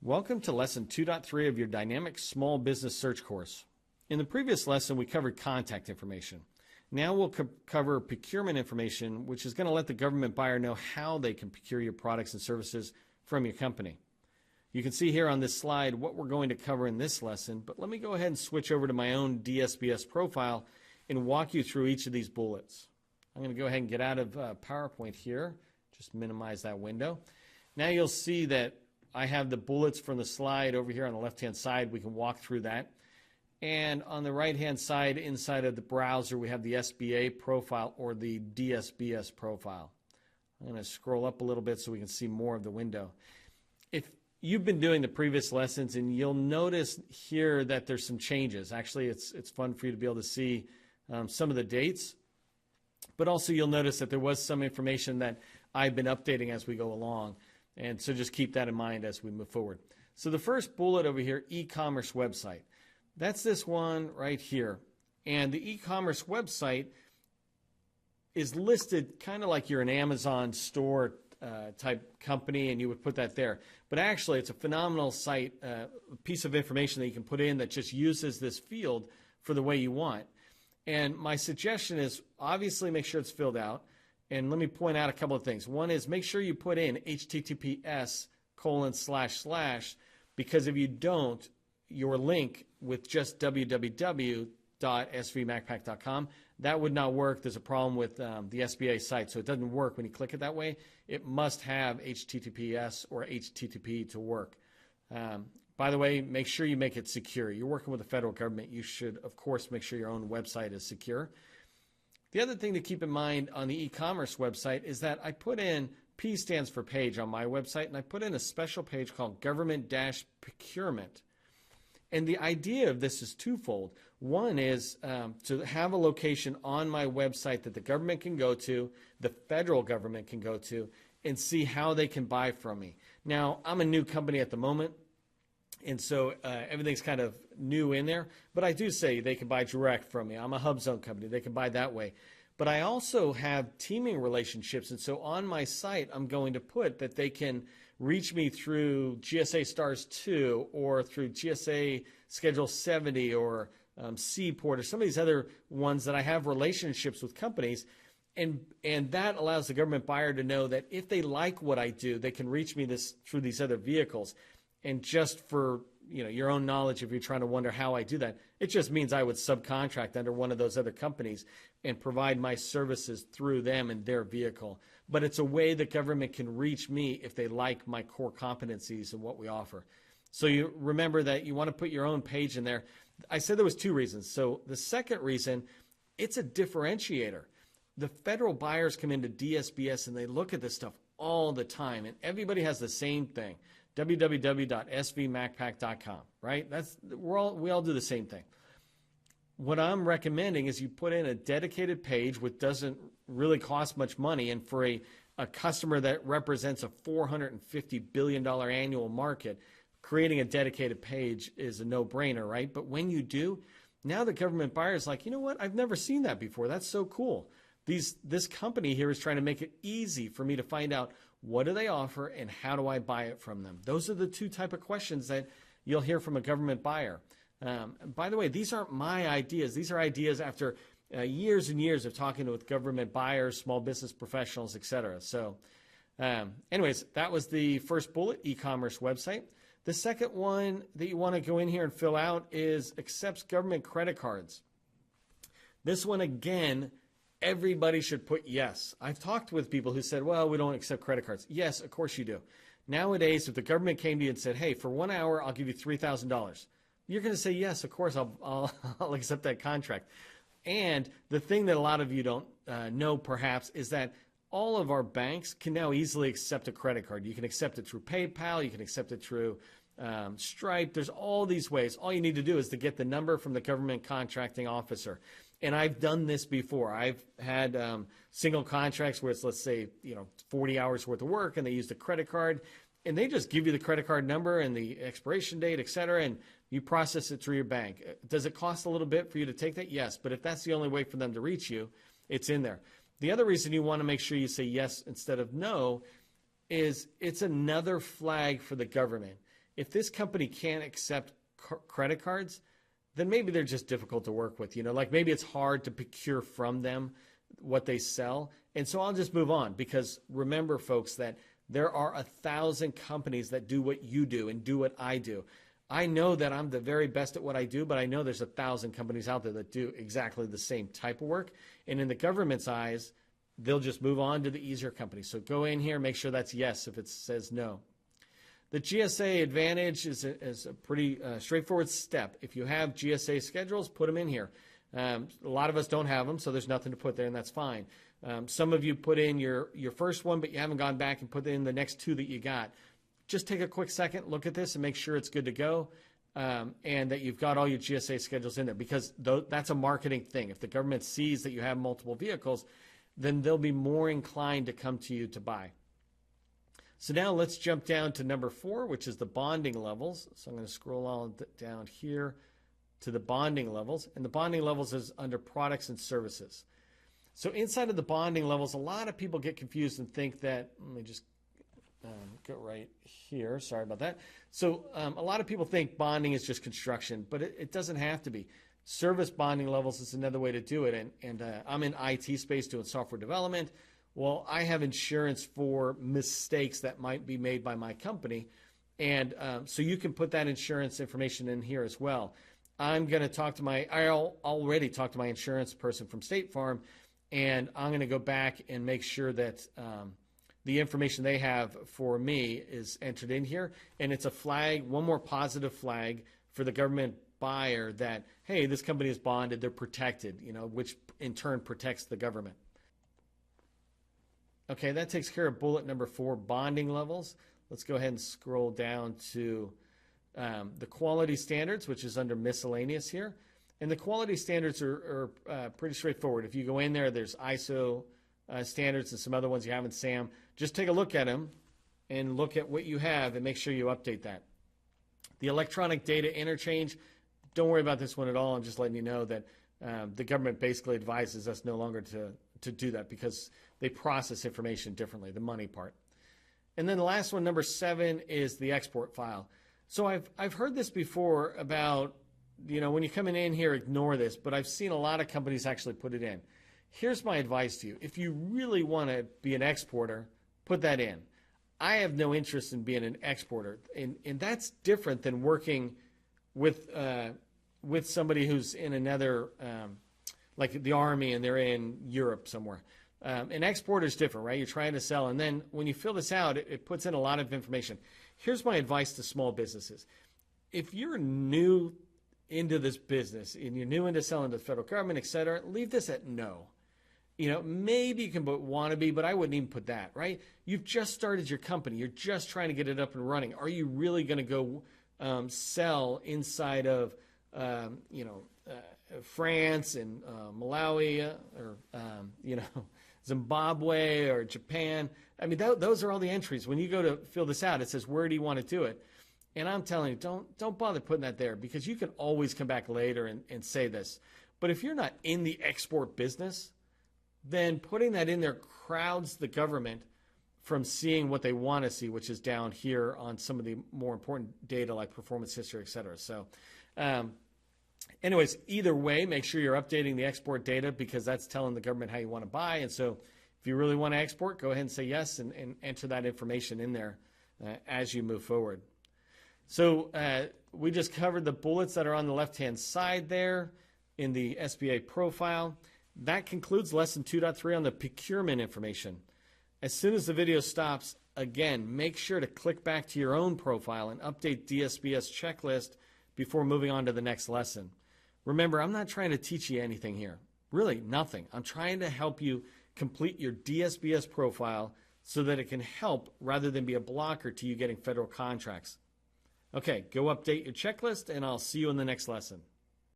Welcome to Lesson 2.3 of your Dynamic Small Business Search course. In the previous lesson, we covered contact information. Now we'll cover procurement information, which is going to let the government buyer know how they can procure your products and services from your company. You can see here on this slide what we're going to cover in this lesson, but let me go ahead and switch over to my own DSBS profile and walk you through each of these bullets. I'm going to go ahead and get out of PowerPoint here, just minimize that window. Now you'll see that I have the bullets from the slide over here on the left-hand side. We can walk through that. And on the right-hand side, inside of the browser, we have the SBA profile or the DSBS profile. I'm going to scroll up a little bit so we can see more of the window. If you've been doing the previous lessons, and you'll notice here that there's some changes. Actually, it's fun for you to be able to see some of the dates. But also you'll notice that there was some information that I've been updating as we go along. And so just keep that in mind as we move forward. So the first bullet over here, e-commerce website. That's this one right here. And the e-commerce website is listed kind of like you're an Amazon store type company, and you would put that there. But actually, it's a phenomenal site, piece of information that you can put in that just uses this field for the way you want. And my suggestion is obviously make sure it's filled out. And let me point out a couple of things. One is make sure you put in https:// because if you don't, your link with just www.svmacpack.com, that would not work. There's a problem with the SBA site, so it doesn't work when you click it that way. It must have HTTPS or HTTP to work. By the way, make sure you make it secure. You're working with the federal government. You should, of course, make sure your own website is secure. The other thing to keep in mind on the e-commerce website is that I put in, P stands for page on my website, and I put in a special page called Government-Procurement. And the idea of this is twofold. One is to have a location on my website that the government can go to, the federal government can go to, and see how they can buy from me. Now, I'm a new company at the moment, and so everything's kind of new in there. But I do say they can buy direct from me. I'm a HUBZone company. They can buy that way. But I also have teaming relationships. And so on my site, I'm going to put that they can reach me through GSA Stars 2 or through GSA Schedule 70 or Seaport or some of these other ones that I have relationships with companies. And that allows the government buyer to know that if they like what I do, they can reach me through these other vehicles. And just for your own knowledge, if you're trying to wonder how I do that, it just means I would subcontract under one of those other companies and provide my services through them and their vehicle. But it's a way the government can reach me if they like my core competencies and what we offer. So you remember that you want to put your own page in there. I said there was two reasons. So the second reason, it's a differentiator. The federal buyers come into DSBS and they look at this stuff all the time, and everybody has the same thing. www.svmacpack.com, right? We all do the same thing. What I'm recommending is you put in a dedicated page which doesn't really cost much money, and for a customer that represents a $450 billion annual market, creating a dedicated page is a no-brainer, right? But when you do, now the government buyer is like, you know what? I've never seen that before. That's so cool. This company here is trying to make it easy for me to find out what do they offer and how do I buy it from them. Those are the two type of questions that you'll hear from a government buyer. By the way, these aren't my ideas. These are ideas after years and years of talking with government buyers, small business professionals, etc. So anyways, that was the first bullet, e-commerce website. The second one that you want to go in here and fill out is accepts government credit cards. This one, again, everybody should put yes. I've talked with people who said, well, we don't accept credit cards. Yes, of course you do. Nowadays, if the government came to you and said, hey, for 1 hour, I'll give you $3,000, you're going to say, yes, of course, I'll accept that contract. And the thing that a lot of you don't know, perhaps, is that all of our banks can now easily accept a credit card. You can accept it through PayPal. You can accept it through Stripe. There's all these ways. All you need to do is to get the number from the government contracting officer. And I've done this before. I've had single contracts where it's, let's say, 40 hours worth of work, and they used a credit card, and they just give you the credit card number and the expiration date, et cetera, and you process it through your bank. Does it cost a little bit for you to take that? Yes, but if that's the only way for them to reach you, it's in there. The other reason you want to make sure you say yes instead of no is it's another flag for the government. if this company can't accept credit cards, then maybe they're just difficult to work with. Like maybe it's hard to procure from them what they sell. And so I'll just move on, because remember, folks, that there are 1,000 companies that do what you do and do what I do. I know that I'm the very best at what I do, but I know there's 1,000 companies out there that do exactly the same type of work. And in the government's eyes, they'll just move on to the easier companies. So go in here, make sure that's yes if it says no. The GSA Advantage is a pretty straightforward step. If you have GSA schedules, put them in here. A lot of us don't have them, so there's nothing to put there, and that's fine. Some of you put in your first one, but you haven't gone back and put in the next two that you got. Just take a quick second, look at this, and make sure it's good to go, and that you've got all your GSA schedules in there, because that's a marketing thing. If the government sees that you have multiple vehicles, then they'll be more inclined to come to you to buy. So now let's jump down to number 4, which is the bonding levels. So I'm going to scroll all down here to the bonding levels. And the bonding levels is under products and services. So inside of the bonding levels, a lot of people get confused and think that, let me just go right here. Sorry about that. So a lot of people think bonding is just construction, but it doesn't have to be. Service bonding levels is another way to do it. And I'm in IT space doing software development. Well, I have insurance for mistakes that might be made by my company. And so you can put that insurance information in here as well. I'm going to talk to I already talked to my insurance person from State Farm, and I'm going to go back and make sure that the information they have for me is entered in here. And it's a flag, one more positive flag for the government buyer that, hey, this company is bonded, they're protected, which in turn protects the government. Okay, that takes care of bullet number 4, bonding levels. Let's go ahead and scroll down to the quality standards, which is under miscellaneous here. And the quality standards are pretty straightforward. If you go in there, there's ISO standards and some other ones you have in SAM. Just take a look at them and look at what you have and make sure you update that. The electronic data interchange, don't worry about this one at all. I'm just letting you know that the government basically advises us no longer to do that, because they process information differently, the money part. And then the last one, number 7, is the export file. So I've heard this before about, when you're coming in here, ignore this, but I've seen a lot of companies actually put it in. Here's my advice to you. If you really want to be an exporter, put that in. I have no interest in being an exporter, and that's different than working with somebody who's in another, like the Army, and they're in Europe somewhere. An exporter is different, right? You're trying to sell, and then when you fill this out, it puts in a lot of information. Here's my advice to small businesses. If you're new into this business and you're new into selling to the federal government, et cetera, leave this at no. Maybe you can put wannabe, but I wouldn't even put that, right? You've just started your company. You're just trying to get it up and running. Are you really going to go sell inside of, France and Malawi or, Zimbabwe or Japan? I mean, those are all the entries. When you go to fill this out, it says, where do you want to do it? And I'm telling you, don't bother putting that there, because you can always come back later and say this. But if you're not in the export business, then putting that in there crowds the government from seeing what they want to see, which is down here on some of the more important data like performance history, et cetera. So anyways, either way, make sure you're updating the export data, because that's telling the government how you want to buy. And so if you really want to export, go ahead and say yes and enter that information in there as you move forward. So we just covered the bullets that are on the left-hand side there in the SBA profile. That concludes lesson 2.3 on the procurement information. As soon as the video stops, again, make sure to click back to your own profile and update DSBS checklist before moving on to the next lesson. Remember, I'm not trying to teach you anything here. Really, nothing. I'm trying to help you complete your DSBS profile so that it can help rather than be a blocker to you getting federal contracts. Okay, go update your checklist, and I'll see you in the next lesson.